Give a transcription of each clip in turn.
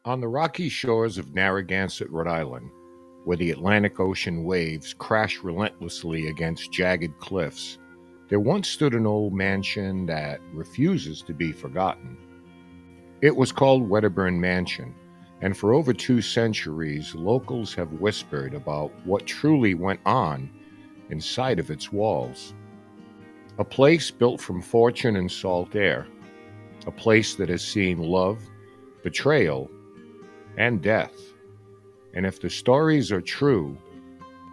On the rocky shores of Narragansett, Rhode Island, where the Atlantic Ocean waves crash relentlessly against jagged cliffs, there once stood an old mansion that refuses to be forgotten. It was called Wedderburn Mansion, and for over 2 centuries, locals have whispered about what truly went on inside of its walls. A place built from fortune and salt air, a place that has seen love, betrayal, and death. And if the stories are true,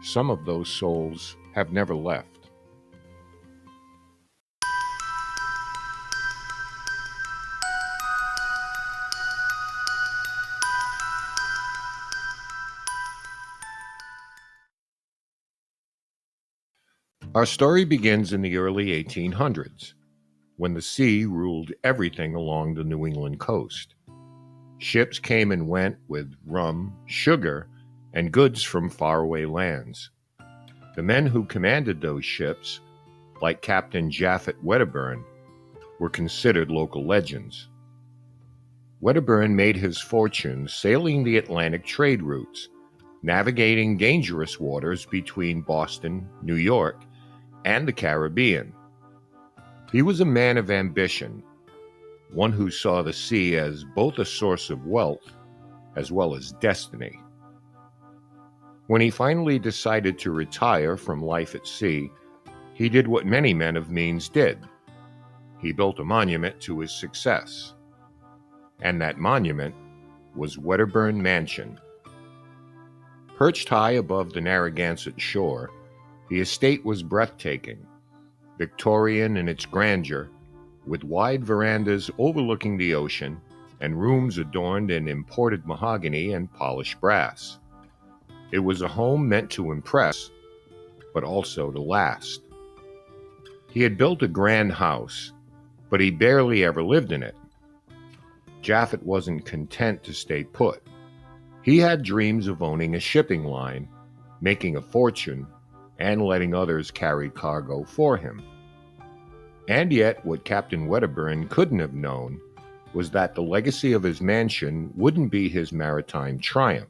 some of those souls have never left. Our story begins in the early 1800s, when the sea ruled everything along the New England coast. Ships came and went with rum, sugar, and goods from faraway lands. The men who commanded those ships, like Captain Japhet Wedderburn, were considered local legends. Wedderburn made his fortune sailing the Atlantic trade routes, navigating dangerous waters between Boston, New York, and the Caribbean. He was a man of ambition, one who saw the sea as both a source of wealth as well as destiny. When he finally decided to retire from life at sea, he did what many men of means did. He built a monument to his success. And that monument was Wedderburn Mansion. Perched high above the Narragansett shore, the estate was breathtaking, Victorian in its grandeur, with wide verandas overlooking the ocean and rooms adorned in imported mahogany and polished brass. It was a home meant to impress, but also to last. He had built a grand house, but he barely ever lived in it. Japhet wasn't content to stay put. He had dreams of owning a shipping line, making a fortune, and letting others carry cargo for him. And yet, what Captain Wedderburn couldn't have known was that the legacy of his mansion wouldn't be his maritime triumph.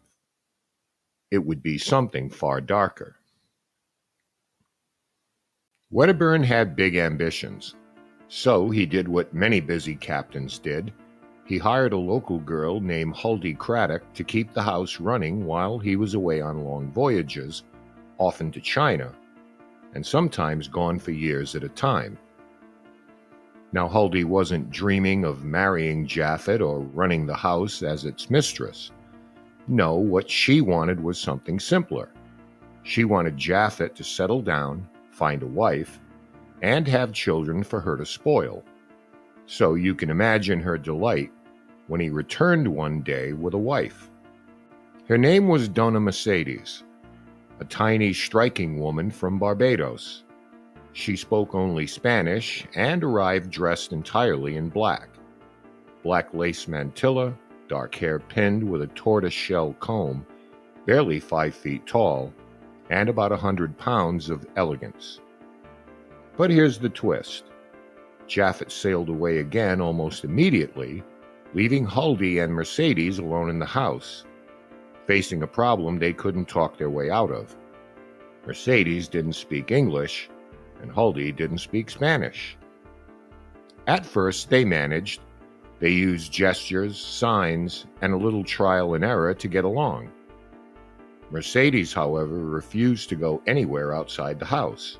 It would be something far darker. Wedderburn had big ambitions, so he did what many busy captains did. He hired a local girl named Huldie Craddock to keep the house running while he was away on long voyages, often to China, and sometimes gone for years at a time. Now, Huldie wasn't dreaming of marrying Japhet or running the house as its mistress. No, what she wanted was something simpler. She wanted Japhet to settle down, find a wife, and have children for her to spoil. So you can imagine her delight when he returned one day with a wife. Her name was Donna Mercedes, a tiny, striking woman from Barbados. She spoke only Spanish and arrived dressed entirely in black. Black lace mantilla, dark hair pinned with a tortoise-shell comb, barely 5 feet tall, and about 100 pounds of elegance. But here's the twist. Japhet sailed away again almost immediately, leaving Huldie and Mercedes alone in the house, facing a problem they couldn't talk their way out of. Mercedes didn't speak English, and Huldie didn't speak Spanish. At first, they managed. They used gestures, signs, and a little trial and error to get along. Mercedes, however, refused to go anywhere outside the house.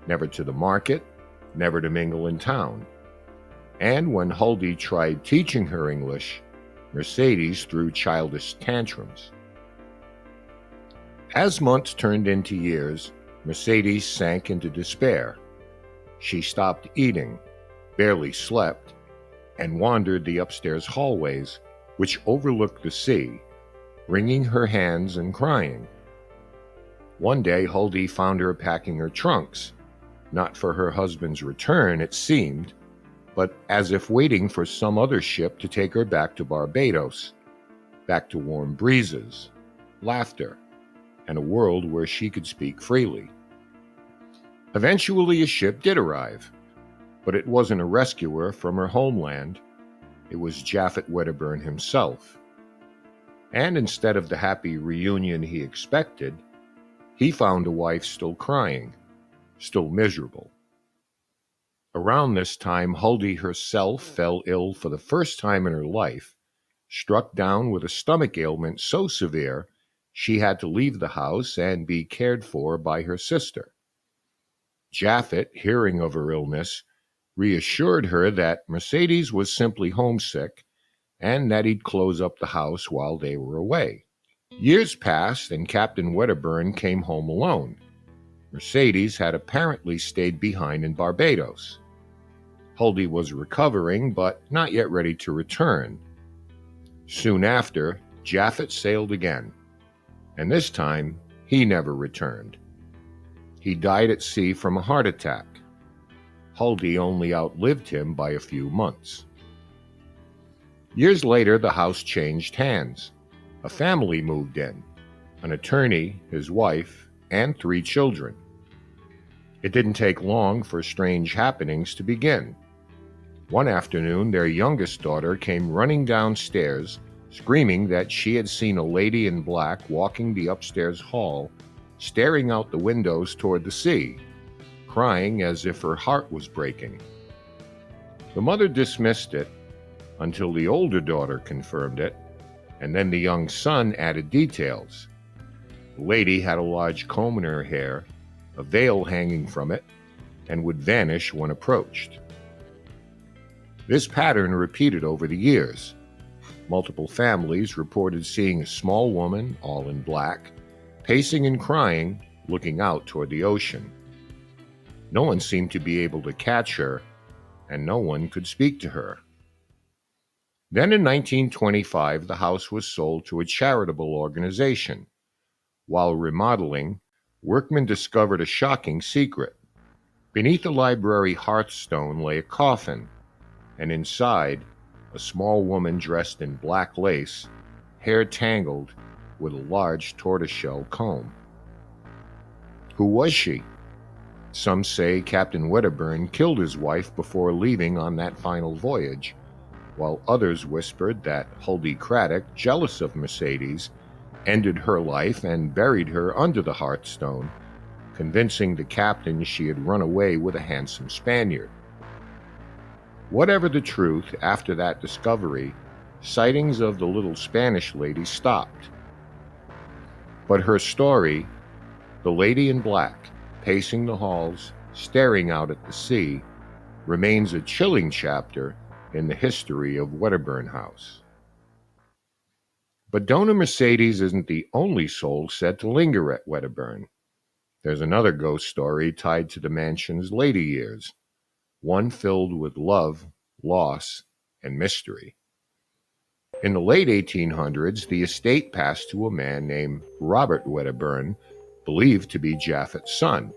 Never to the market, never to mingle in town. And when Huldie tried teaching her English, Mercedes threw childish tantrums. As months turned into years, Mercedes sank into despair. She stopped eating, barely slept, and wandered the upstairs hallways, which overlooked the sea, wringing her hands and crying. One day, Huldie found her packing her trunks, not for her husband's return, it seemed, but as if waiting for some other ship to take her back to Barbados, back to warm breezes, laughter, and a world where she could speak freely. Eventually, a ship did arrive, but it wasn't a rescuer from her homeland. It was Japhet Wedderburn himself. And instead of the happy reunion he expected, he found a wife still crying, still miserable. Around this time, Huldy herself fell ill for the first time in her life, struck down with a stomach ailment so severe she had to leave the house and be cared for by her sister. Japhet, hearing of her illness, reassured her that Mercedes was simply homesick and that he'd close up the house while they were away. Years passed and Captain Wedderburn came home alone. Mercedes had apparently stayed behind in Barbados. Huldy was recovering, but not yet ready to return. Soon after, Japhet sailed again, and this time he never returned. He died at sea from a heart attack. Huldy only outlived him by a few months. Years later, the house changed hands. A family moved in, an attorney, his wife, and 3 children. It didn't take long for strange happenings to begin. One afternoon, their youngest daughter came running downstairs, screaming that she had seen a lady in black walking the upstairs hall, staring out the windows toward the sea, crying as if her heart was breaking. The mother dismissed it until the older daughter confirmed it, and then the young son added details. The lady had a large comb in her hair, a veil hanging from it, and would vanish when approached. This pattern repeated over the years. Multiple families reported seeing a small woman, all in black, pacing and crying, looking out toward the ocean. No one seemed to be able to catch her, and no one could speak to her. Then in 1925, the house was sold to a charitable organization. While remodeling, workmen discovered a shocking secret. Beneath the library hearthstone lay a coffin, and inside, a small woman dressed in black lace, hair tangled with a large tortoiseshell comb. Who was she? Some say Captain Wedderburn killed his wife before leaving on that final voyage, while others whispered that Huldy Craddock, jealous of Mercedes, ended her life and buried her under the hearthstone, convincing the captain she had run away with a handsome Spaniard. Whatever the truth, after that discovery, sightings of the little Spanish lady stopped. But her story, the lady in black, pacing the halls, staring out at the sea, remains a chilling chapter in the history of Wedderburn House. But Dona Mercedes isn't the only soul said to linger at Wedderburn. There's another ghost story tied to the mansion's later years, one filled with love, loss, and mystery. In the late 1800s, the estate passed to a man named Robert Wedderburn, believed to be Japhet's son.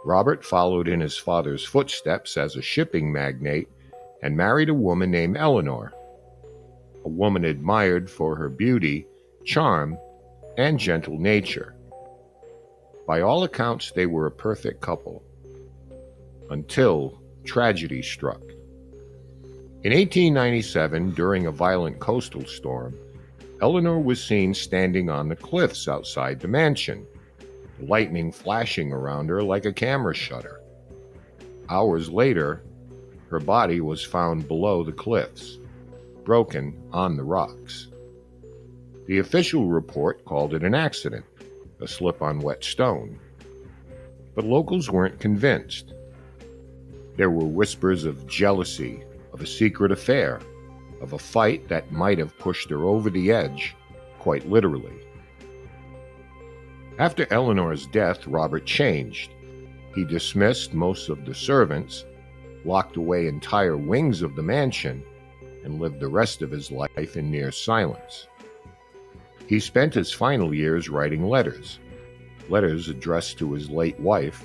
Robert followed in his father's footsteps as a shipping magnate and married a woman named Eleanor, a woman admired for her beauty, charm, and gentle nature. By all accounts, they were a perfect couple, until tragedy struck. In 1897, during a violent coastal storm, Eleanor was seen standing on the cliffs outside the mansion, lightning flashing around her like a camera shutter. Hours later, her body was found below the cliffs, broken on the rocks. The official report called it an accident, a slip on wet stone. But locals weren't convinced. There were whispers of jealousy, of a secret affair, of a fight that might have pushed her over the edge, quite literally. After Eleanor's death, Robert changed. He dismissed most of the servants, locked away entire wings of the mansion, and lived the rest of his life in near silence. He spent his final years writing letters addressed to his late wife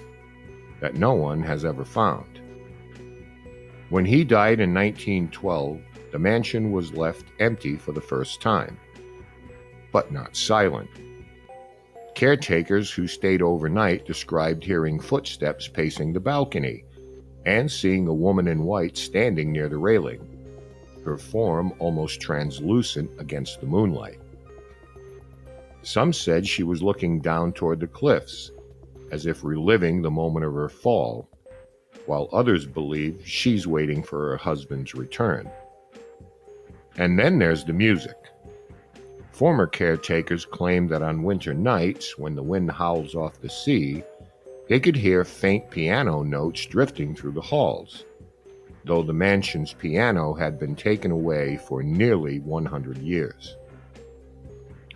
that no one has ever found. When he died in 1912, the mansion was left empty for the first time, but not silent. Caretakers who stayed overnight described hearing footsteps pacing the balcony and seeing a woman in white standing near the railing, her form almost translucent against the moonlight. Some said she was looking down toward the cliffs, as if reliving the moment of her fall, while others believe she's waiting for her husband's return. And then there's the music. Former caretakers claim that on winter nights, when the wind howls off the sea, they could hear faint piano notes drifting through the halls, though the mansion's piano had been taken away for nearly 100 years.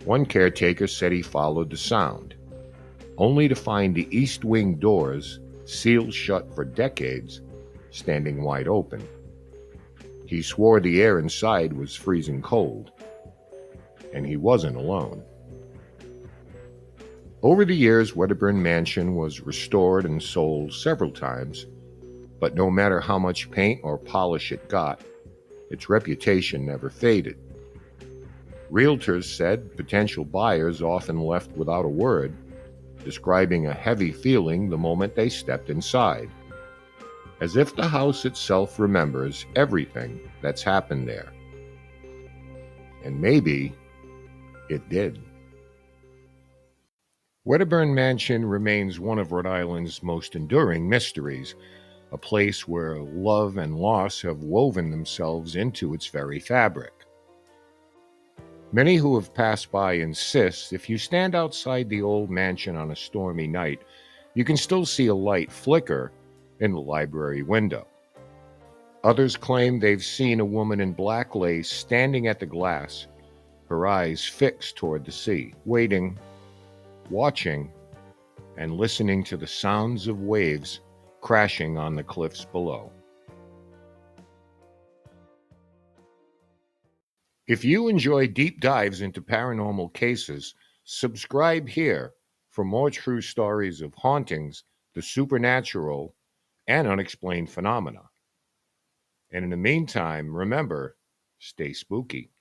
One caretaker said he followed the sound, only to find the east wing doors, sealed shut for decades, standing wide open. He swore the air inside was freezing cold, and he wasn't alone. Over the years, Wedderburn Mansion was restored and sold several times, but no matter how much paint or polish it got, its reputation never faded. Realtors said potential buyers often left without a word, describing a heavy feeling the moment they stepped inside, as if the house itself remembers everything that's happened there. And maybe it did. Wedderburn Mansion remains one of Rhode Island's most enduring mysteries, a place where love and loss have woven themselves into its very fabric. Many who have passed by insist if you stand outside the old mansion on a stormy night, you can still see a light flicker in the library window. Others claim they've seen a woman in black lace standing at the glass, her eyes fixed toward the sea, waiting, watching, and listening to the sounds of waves crashing on the cliffs below. If you enjoy deep dives into paranormal cases, subscribe here for more true stories of hauntings, the supernatural, and unexplained phenomena. And in the meantime, remember, stay spooky.